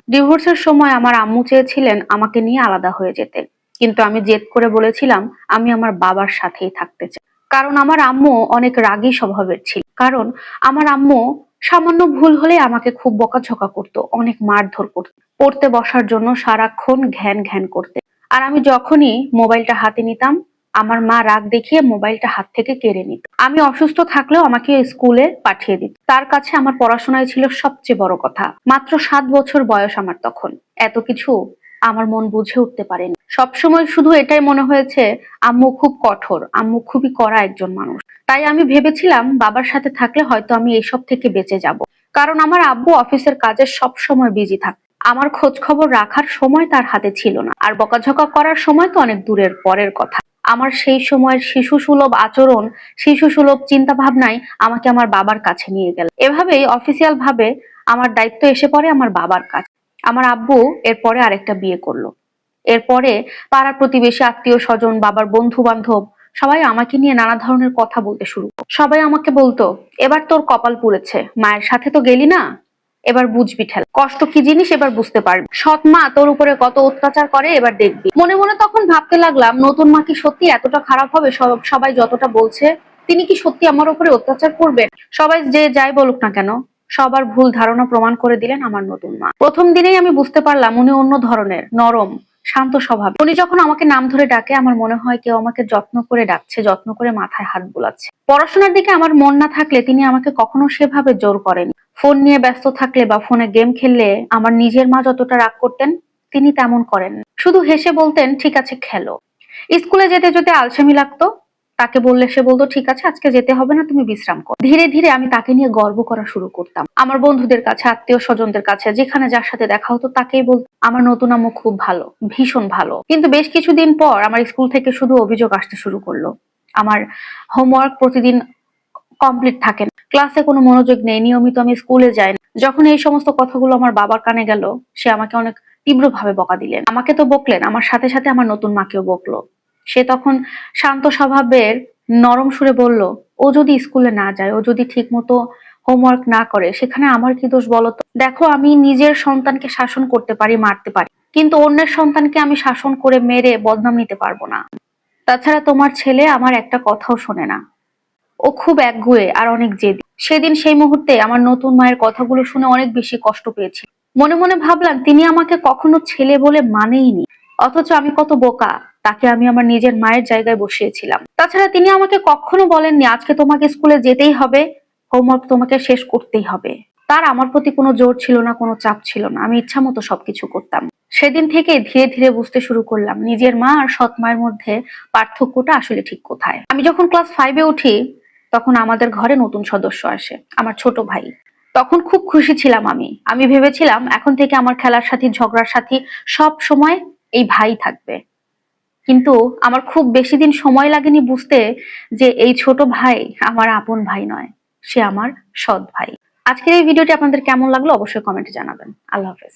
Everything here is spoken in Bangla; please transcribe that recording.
ডিভোর্সের সময় আমার আম্মু চেয়েছিলেন আমাকে নিয়ে আলাদা হয়ে যেতে, কিন্তু আমি জেদ করে বলেছিলাম আমি আমার বাবার সাথেই থাকতে চাই। কারণ আমার আম্মু অনেক রাগী স্বভাবের ছিল। কারণ আমার আম্মু সামান্য ভুল হলে আমাকে খুব বকাঝকা করতো, অনেক মারধর করতো, পড়তে বসার জন্য সারাক্ষণ ঘ্যান ঘ্যান করতে। আর আমি যখনই মোবাইলটা হাতে নিতাম, আমার মা রাগ দেখিয়ে মোবাইলটা হাত থেকে কেড়ে নিত। আমি অসুস্থ থাকলেও আমাকে স্কুলে পাঠিয়ে দিত। তার কাছে আমার পড়াশোনায় ছিল সবচেয়ে বড় কথা। মাত্র 7 বছর বয়স আমার তখন। এত কিছু আমার মন বুঝে উঠতে পারেনি। সবসময় শুধু এটাই মনে হয়েছে আম্মু খুব কঠোর, আম্মু খুবই কড়া একজন মানুষ। তাই আমি ভেবেছিলাম বাবার সাথে থাকলে হয়তো আমি এসব থেকে বেঁচে যাব। কারণ আমার আব্বু অফিসের কাজে সব সময় বিজি থাকত। আমার খোঁজ খবর রাখার সময় তার হাতে ছিল না, আর বকাঝকা করার সময় তো অনেক দূরের পরের কথা। আমার সেই সময়ের শিশু সুলভ আচরণ, শিশু সুলভ চিন্তা ভাবনায় আমাকে আমার বাবার কাছে নিয়ে গেল। এভাবেই অফিসিয়াল ভাবে আমার দায়িত্ব এসে পড়ে আমার বাবার কাছে। আমার আব্বু এরপরে আরেকটা বিয়ে করলো। এরপরে পাড়ার প্রতিবেশী, আত্মীয় স্বজন, বাবার বন্ধু বান্ধব সবাই আমাকে নিয়ে নানা ধরনের কথা বলতে শুরু করলো। সবাই আমাকে বলতো, এবার তোর কপাল পুড়েছে, মায়ের সাথে তো গেলি না, এবার বুঝবি ঠেলা, কষ্ট কি জিনিস এবার বুঝতে পারবি, সৎ মা তোর উপরে কত অত্যাচার করে এবার দেখবি। মনে মনে তখন ভাবতে লাগলাম, নতুন মা কি সত্যি এতটা খারাপ হবে? সবাই যতটা বলছে, তিনি কি সত্যি আমার উপরে অত্যাচার করবেন? সবাই যে যাই বলুক না কেন, সবার ভুল ধারণা প্রমাণ করে দিলেন আমার নতুন মা। প্রথম দিনেই আমি বুঝতে পারলাম উনি অন্য ধরনের, নরম, শান্ত স্বভাব। উনি যখন আমাকে নাম ধরে ডাকে, আমার মনে হয় কেউ আমাকে যত্ন করে ডাকছে, যত্ন করে মাথায় হাত বুলাচ্ছে। পড়াশোনার দিকে আমার মন না থাকলে তিনি আমাকে কখনো সেভাবে জোর করেনি। ফোন নিয়ে ব্যস্ত থাকলে বা ফোনে গেম খেললে আমার নিজের মা যতটা রাগ করতেন, তিনি তেমন করেন। শুধু হেসে বলতেন, ঠিক আছে খেলো। স্কুলে যেতে যেতে আলসেমি লাগতো, তাকে বললে সে বলতো, ঠিক আছে আজকে যেতে হবে না, তুমি বিশ্রাম করো। ধীরে ধীরে আমি তাকে নিয়ে গর্ব করা শুরু করতাম। আমার বন্ধুদের কাছে, আত্মীয় স্বজনদের কাছে, যেখানে যার সাথে দেখা হতো তাকেই বলতাম আমার নতুন আম্মু খুব ভালো, ভীষণ ভালো। কিন্তু বেশ কিছুদিন পর আমার স্কুল থেকে শুধু অভিযোগ আসতে শুরু করলো। আমার হোমওয়ার্ক প্রতিদিন কমপ্লিট থাকে না, ক্লাসে কোনো মনোযোগ নেই, নিয়মিত আমি স্কুলে যাই না। যখন এই সমস্ত কথাগুলো আমার বাবার কানে গেল, সে আমাকে অনেক তীব্রভাবে বকা দিলেন। আমাকে তো বকলেন, আমার সাথে সাথে আমার নতুন মাকেও বকলো। সে তখন শান্ত স্বভাবের নরম সুরে বলল, ও যদি স্কুলে না যায়, ও যদি ঠিক মতো হোমওয়ার্ক না করে, সেখানে আমার কি দোষ বলো তো? দেখো, আমি নিজের সন্তানকে শাসন করতে পারি, মারতে পারি, কিন্তু অন্যের সন্তানকে আমি শাসন করে মেরে বদনাম নিতে পারবো না। তাছাড়া তোমার ছেলে আমার একটা কথাও শোনে না, ও খুব একগুঁয়ে আর অনেক জেদি। সেদিন সেই মুহূর্তে আমার নতুন মায়ের কথাগুলো শুনে অনেক বেশি কষ্ট পেয়েছি। মনে মনে ভাবলাম, তিনি আমাকে কখনো ছেলে বলে মানেইনি, অথচ আমি কত বোকা, তাকে আমি আমার নিজের মায়ের জায়গায় বসিয়েছিলাম। তাছাড়া তিনি আমাকে কখনো বলেননি আজকে তোমাকে স্কুলে যেতেই হবে, হোমওয়ার্ক তোমাকে শেষ করতেই হবে। তার আমার প্রতি কোনো জোর ছিল না, কোনো চাপ ছিল না, আমি ইচ্ছা মতো সবকিছু করতাম। সেদিন থেকে ধীরে ধীরে বুঝতে শুরু করলাম নিজের মা আর সৎ মায়ের মধ্যে পার্থক্যটা আসলে ঠিক কোথায়। আমি যখন ক্লাস 5-এ উঠি, তখন আমাদের ঘরে নতুন সদস্য আসে, আমার ছোট ভাই। তখন খুব খুশি ছিলাম আমি। আমি ভেবেছিলাম এখন থেকে আমার খেলার সাথী, ঝগড়ার সাথী সব সময় এই ভাই থাকবে। কিন্তু আমার খুব বেশি দিন সময় লাগেনি বুঝতে যে এই ছোট ভাই আমার আপন ভাই নয়, সে আমার সৎ ভাই। আজকের এই ভিডিওটি আপনাদের কেমন লাগলো অবশ্যই কমেন্টে জানাবেন। আল্লাহ হাফেজ।